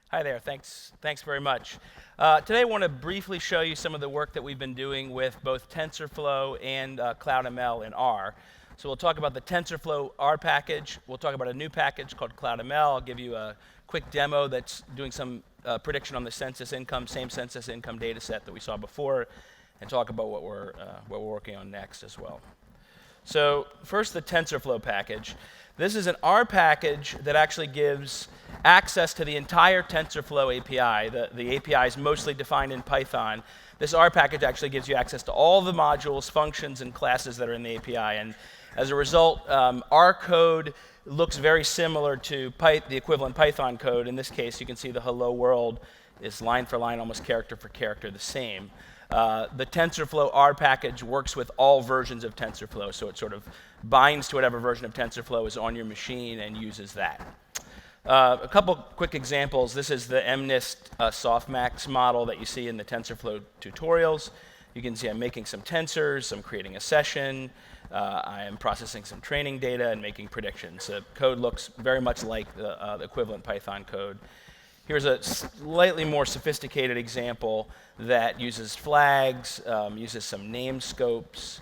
Hi there. Thanks very much. Today I want to briefly show you some of the work that we've been doing with both TensorFlow and CloudML in R. So we'll talk about the TensorFlow R package. We'll talk about a new package called CloudML. I'll give you a quick demo that's doing some prediction on the same census income data set that we saw before, and talk about what we're working on next as well. So first, the TensorFlow package. This is an R package that actually gives access to the entire TensorFlow API. The API is mostly defined in Python. This R package actually gives you access to all the modules, functions, and classes that are in the API. And as a result, R code looks very similar to the equivalent Python code. In this case, you can see the hello world is line for line, almost character for character, the same. The TensorFlow R package works with all versions of TensorFlow, so it sort of binds to whatever version of TensorFlow is on your machine and uses that. A couple quick examples. This is the MNIST softmax model that you see in the TensorFlow tutorials. You can see I'm making some tensors, I'm creating a session, I am processing some training data and making predictions. The code looks very much like the equivalent Python code. Here's a slightly more sophisticated example that uses flags, uses some name scopes,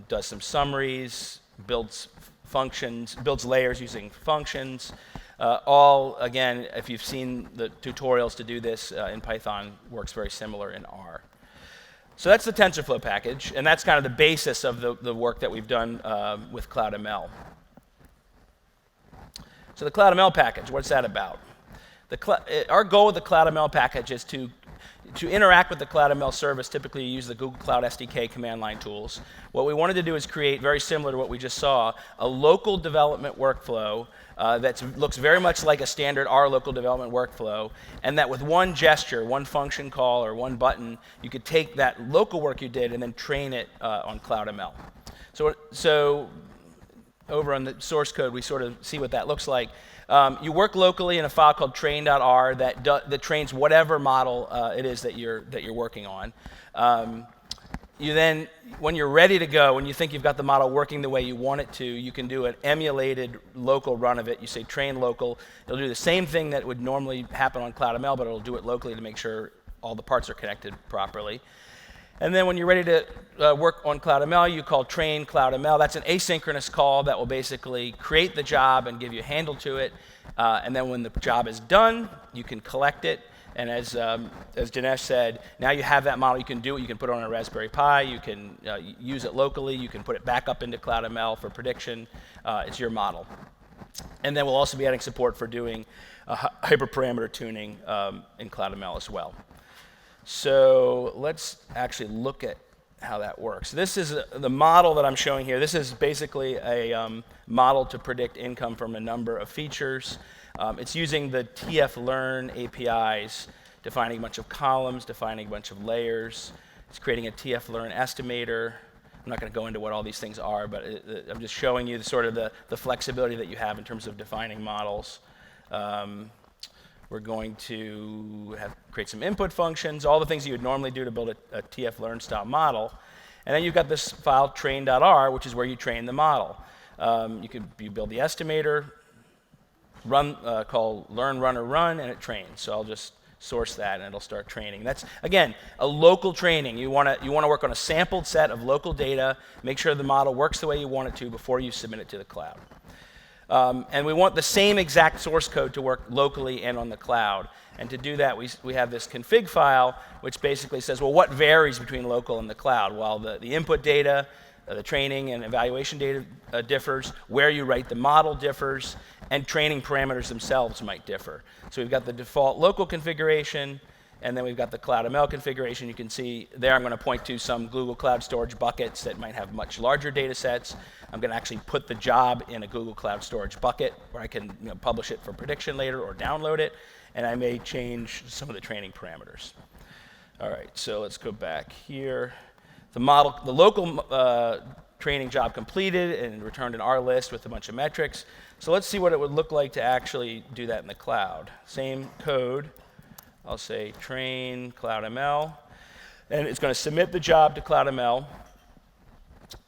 does some summaries, builds functions, builds layers using functions. All, again, if you've seen the tutorials to do this in Python, works very similar in R. So that's the TensorFlow package, and that's kind of the basis of the work that we've done with CloudML. So the CloudML package, what's that about? Our goal with the CloudML package is to interact with the CloudML service. Typically, you use the Google Cloud SDK command line tools. What we wanted to do is create, very similar to what we just saw, a local development workflow that looks very much like a standard R local development workflow, and that with one gesture, one function call, or one button, you could take that local work you did and then train it on CloudML. So over on the source code, we sort of see what that looks like. You work locally in a file called train.r that trains whatever model it is that you're working on. You then, when you're ready to go, when you think you've got the model working the way you want it to, you can do an emulated local run of it. You say train local. It'll do the same thing that would normally happen on CloudML, but it'll do it locally to make sure all the parts are connected properly. And then when you're ready to work on CloudML, you call train CloudML. That's an asynchronous call that will basically create the job and give you a handle to it. And then when the job is done, you can collect it. And as Dinesh said, now you have that model. You can do it. You can put it on a Raspberry Pi. You can use it locally. You can put it back up into CloudML for prediction. It's your model. And then we'll also be adding support for doing hyperparameter tuning in CloudML as well. So let's actually look at how that works. This is the model that I'm showing here. This is basically a model to predict income from a number of features. It's using the TF-Learn APIs, defining a bunch of columns, defining a bunch of layers. It's creating a TF-Learn estimator. I'm not going to go into what all these things are, but I'm just showing you the flexibility that you have in terms of defining models. We're going to create some input functions, all the things you would normally do to build a TF-Learn style model. And then you've got this file train.r, which is where you train the model. You build the estimator, called learn, runner, run, and it trains. So I'll just source that, and it'll start training. That's, again, a local training. You want to work on a sampled set of local data, make sure the model works the way you want it to before you submit it to the cloud. And we want the same exact source code to work locally and on the cloud. And to do that, we have this config file, which basically says, well, what varies between local and the cloud? Well, the input data, the training and evaluation data differs, where you write the model differs, and training parameters themselves might differ. So we've got the default local configuration, and then we've got the Cloud ML configuration. You can see there I'm going to point to some Google Cloud Storage buckets that might have much larger data sets. I'm going to actually put the job in a Google Cloud Storage bucket where I can publish it for prediction later or download it, and I may change some of the training parameters. All right, so let's go back here. The local training job completed and returned an R list with a bunch of metrics. So let's see what it would look like to actually do that in the cloud. Same code. I'll say train Cloud ML, and it's going to submit the job to Cloud ML.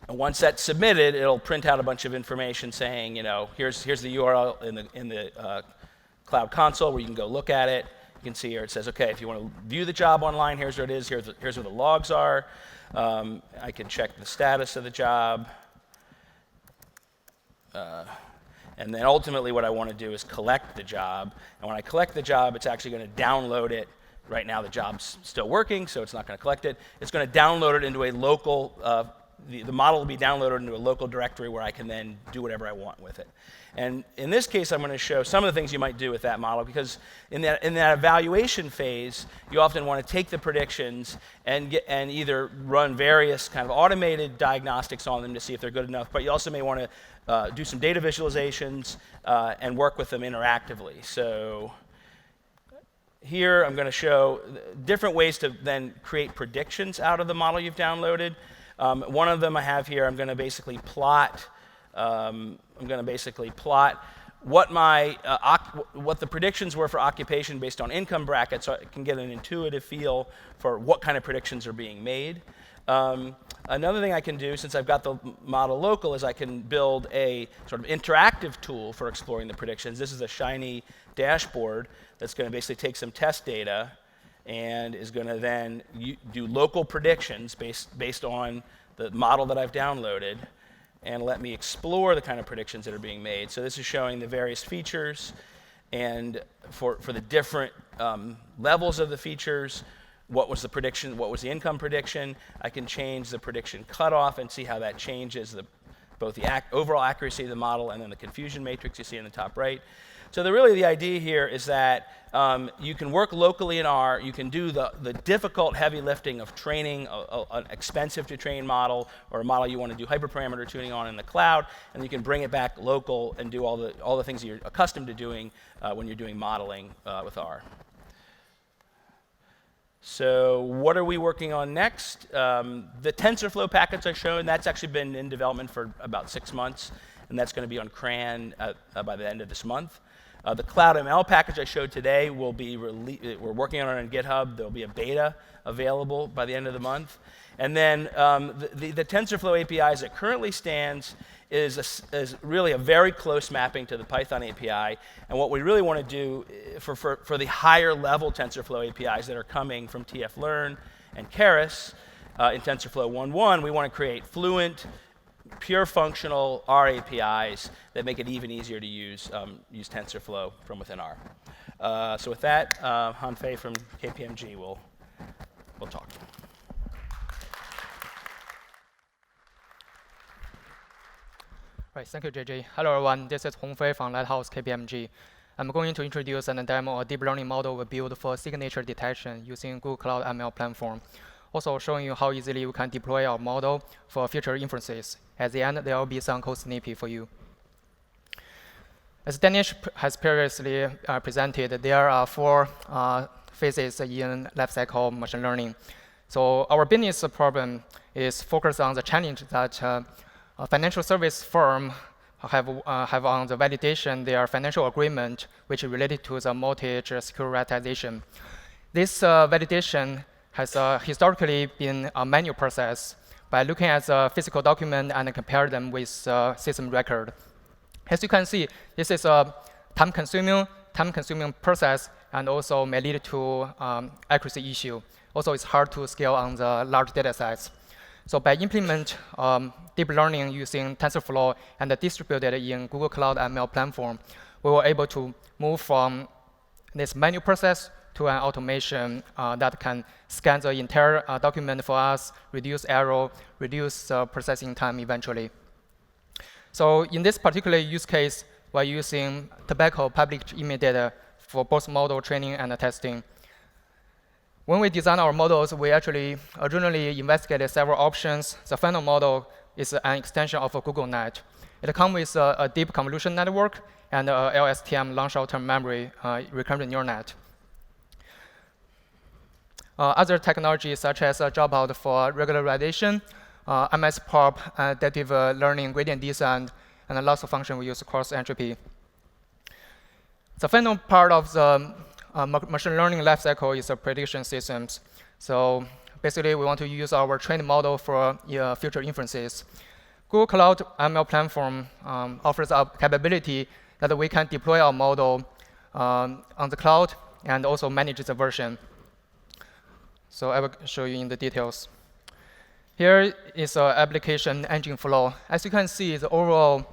And once that's submitted, it'll print out a bunch of information saying, here's the URL in the Cloud Console where you can go look at it. You can see here it says, okay, if you want to view the job online, here's where it is. Here's where the logs are. I can check the status of the job. And then ultimately what I want to do is collect the job. And when I collect the job, it's actually going to download it. Right now the job's still working, so it's not going to collect it. It's going to download it into a local, the model will be downloaded into a local directory where I can then do whatever I want with it. And in this case, I'm going to show some of the things you might do with that model, because in that evaluation phase, you often want to take the predictions and either run various kind of automated diagnostics on them to see if they're good enough, but you also may want to do some data visualizations and work with them interactively. So here I'm going to show different ways to then create predictions out of the model you've downloaded. One of them I have here, I'm going to basically plot what the predictions were for occupation based on income brackets, so I can get an intuitive feel for what kind of predictions are being made. Another thing I can do, since I've got the model local, is I can build a sort of interactive tool for exploring the predictions. This is a shiny dashboard that's going to basically take some test data and is going to then do local predictions based on the model that I've downloaded, and let me explore the kind of predictions that are being made. So this is showing the various features, and for the different levels of the features, what was the prediction, what was the income prediction. I can change the prediction cutoff and see how that changes both the overall accuracy of the model and then the confusion matrix you see in the top right. So really the idea here is that you can work locally in R, you can do the difficult heavy lifting of training an expensive to train model, or a model you want to do hyperparameter tuning on in the cloud, and you can bring it back local and do all the things you're accustomed to doing when you're doing modeling with R. So what are we working on next? The TensorFlow package I showed, that's actually been in development for about 6 months, and that's going to be on CRAN by the end of this month. The Cloud ML package I showed today will be we're working on it on GitHub. There'll be a beta available by the end of the month. And then the TensorFlow API as it currently stands is really a very close mapping to the Python API. And what we really want to do for the higher level TensorFlow APIs that are coming from TF-Learn and Keras in TensorFlow 1.1, we want to create fluent, pure functional R APIs that make it even easier to use TensorFlow from within R. So with that, Hongfei from KPMG will talk. Right, thank you, JJ. Hello, everyone. This is Hongfei from Lighthouse KPMG. I'm going to introduce and demo a deep learning model we built for signature detection using Google Cloud ML platform. Also showing you how easily you can deploy our model for future inferences. At the end, there will be some code snippet for you. As Dinesh has previously presented, there are 4 phases in lifecycle of machine learning. So our business problem is focused on the challenge that a financial service firm have on the validation their financial agreement, which is related to the mortgage securitization. This validation has historically been a manual process by looking at the physical document and compare them with system record. As you can see, this is a time-consuming process, and also may lead to accuracy issue. Also, it's hard to scale on the large data sets. So by implement deep learning using TensorFlow and distributed in Google Cloud ML platform, we were able to move from this manual process to an automation that can scan the entire document for us, reduce error, reduce processing time eventually. So in this particular use case, we're using tobacco public image data for both model training and testing. When we design our models, we actually originally investigated several options. The final model is an extension of a GoogleNet. It comes with a deep convolution network and a LSTM, long short-term memory, recurrent neural net. Other technologies such as dropout for regularization, MSPOP, adaptive learning, gradient descent, and lots of functions we use cross entropy. The final part of the machine learning lifecycle is prediction systems. So basically, we want to use our trained model for future inferences. Google Cloud ML platform offers a capability that we can deploy our model on the cloud and also manage the version. So I will show you in the details. Here is an application engine flow. As you can see, the overall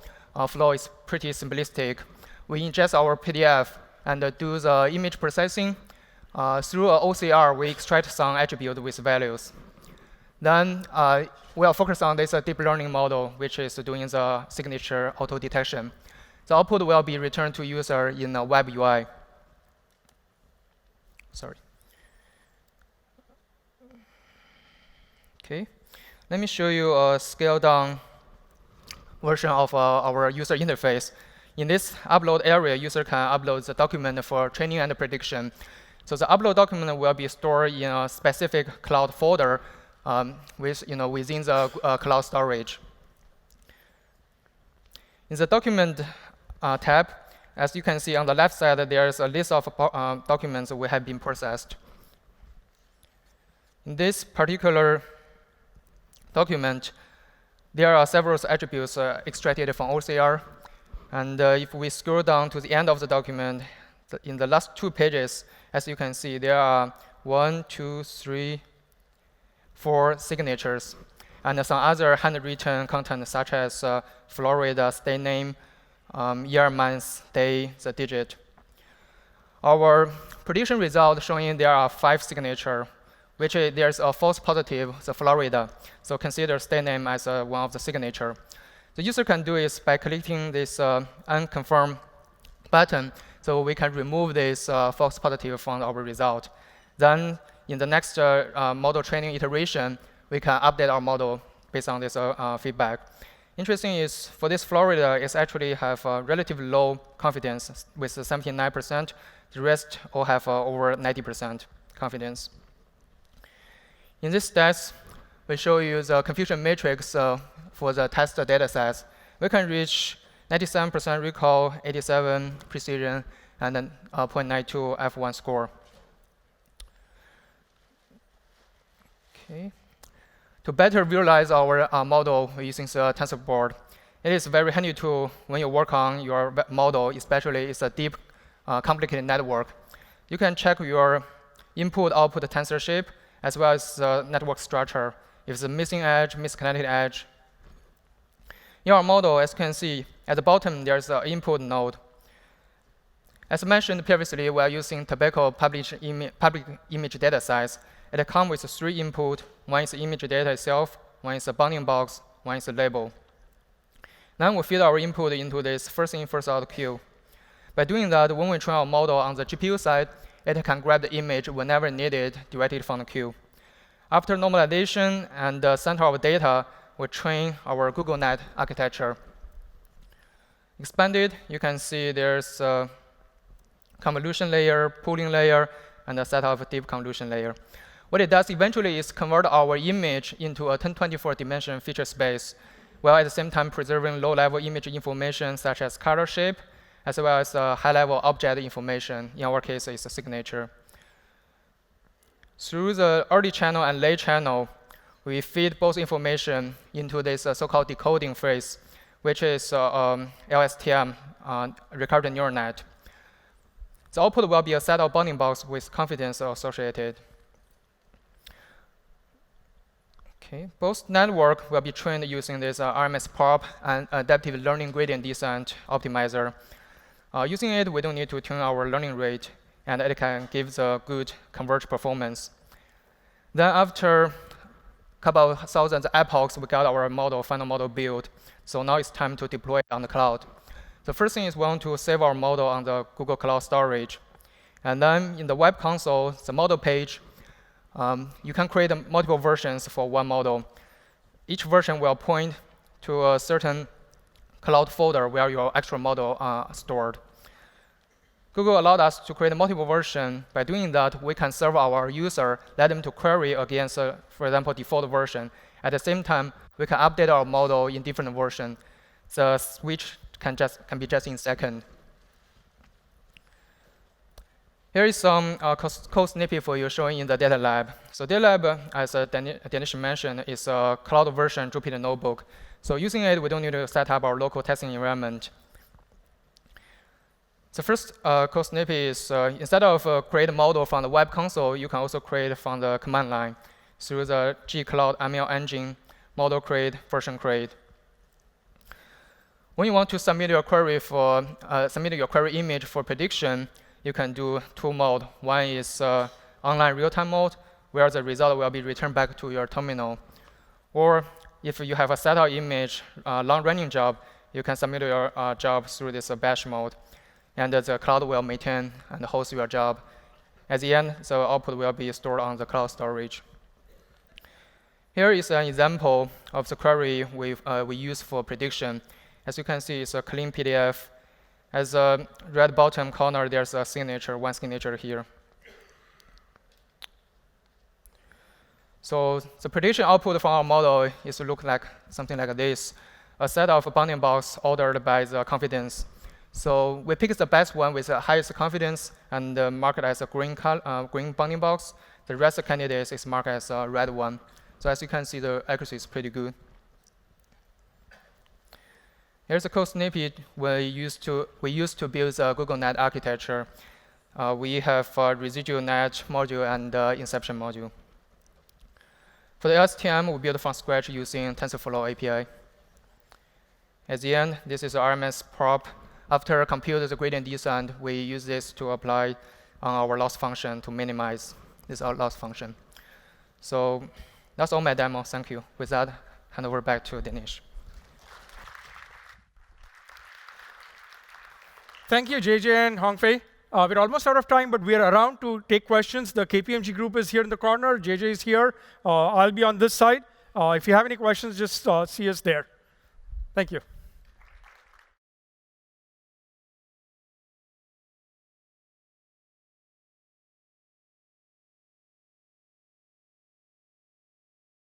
flow is pretty simplistic. We ingest our PDF and do the image processing. Through an OCR, we extract some attribute with values. Then we are focused on this deep learning model, which is doing the signature auto detection. The output will be returned to user in a web UI. Sorry. Okay. Let me show you a scaled-down version of our user interface. In this upload area, user can upload the document for training and prediction. So the upload document will be stored in a specific cloud folder within the cloud storage. In the document tab, as you can see on the left side, there is a list of documents that have been processed. In this particular document, there are several attributes extracted from OCR. And if we scroll down to the end of the document, in the last 2 pages, as you can see, there are 1, 2, 3, 4 signatures, and some other handwritten content, such as Florida, state name, year, month, day, the digit. Our prediction result showing there are 5 signatures, which there's a false positive, the Florida. So consider state name as one of the signature. The user can do is by clicking this unconfirmed button, so we can remove this false positive from our result. Then in the next model training iteration, we can update our model based on this feedback. Interesting is for this Florida, it actually have relatively low confidence with 79%. The rest all have over 90% confidence. In this stats, we show you the confusion matrix for the test data sets. We can reach 97% recall, 87 precision, and then 0.92 F1 score. Okay. To better visualize our model using the TensorBoard, it is a very handy tool when you work on your model, especially it's a deep, complicated network. You can check your input-output tensor shape, as well as the network structure. If it's a missing edge, misconnected edge. In our model, as you can see, at the bottom, there's an input node. As mentioned previously, we are using tobacco public image data size. It comes with 3 inputs. One is the image data itself, one is the bounding box, one is the label. Then we feed our input into this first in, first out queue. By doing that, when we train our model on the GPU side, it can grab the image whenever needed directly from the queue. After normalization and the center of data, we train our GoogleNet architecture. Expanded, you can see there's a convolution layer, pooling layer, and a set of deep convolution layer. What it does eventually is convert our image into a 1024-dimension feature space, while at the same time preserving low-level image information such as color shape, as well as high-level object information. In our case, it's a signature. Through the early channel and late channel, we feed both information into this so-called decoding phase, which is LSTM, recurrent neural net. The output will be a set of bounding box with confidence associated. Okay. Both network will be trained using this RMS prop and adaptive learning gradient descent optimizer. Using it, we don't need to tune our learning rate, and it can give the good converge performance. Then after a couple of thousand epochs, we got our final model built. So now it's time to deploy it on the cloud. The first thing is we want to save our model on the Google Cloud storage. And then in the web console, the model page, you can create multiple versions for one model. Each version will point to a certain cloud folder where your actual model are stored. Google allowed us to create multiple versions. By doing that, we can serve our user, let them to query against, for example, default version. At the same time, we can update our model in different versions. The switch can be just in seconds. Here is some code snippet for you showing in the data lab. So data lab, as Dinesh mentioned, is a cloud version Jupyter notebook. So using it, we don't need to set up our local testing environment. The first code snippet is instead of create a model from the web console, you can also create from the command line through the G-Cloud ML engine, model create, version create. When you want to submit your query image for prediction, you can do two modes. One is online real-time mode, where the result will be returned back to your terminal. Or if you have a setup image, long-running job, you can submit your job through this batch mode. And the cloud will maintain and host your job. At the end, the output will be stored on the cloud storage. Here is an example of the query we use for prediction. As you can see, it's a clean PDF. At the red bottom corner, there's a signature, one signature here. So the prediction output from our model is to look like something like this, a set of bounding box ordered by the confidence. So we pick the best one with the highest confidence and mark it as a green bounding box. The rest of the candidates is marked as a red one. So as you can see, the accuracy is pretty good. Here's a code snippet we used to build the Google Net architecture. We have a residual net module and inception module. For the STM, we built from scratch using TensorFlow API. At the end, this is the RMS prop. After compute the gradient descent, we use this to apply on our loss function to minimize this loss function. So that's all my demo. Thank you. With that, hand over back to Dinesh. Thank you, JJ and Hongfei. We're almost out of time, but we're around to take questions. The KPMG group is here in the corner. JJ is here. I'll be on this side. If you have any questions, just see us there. Thank you.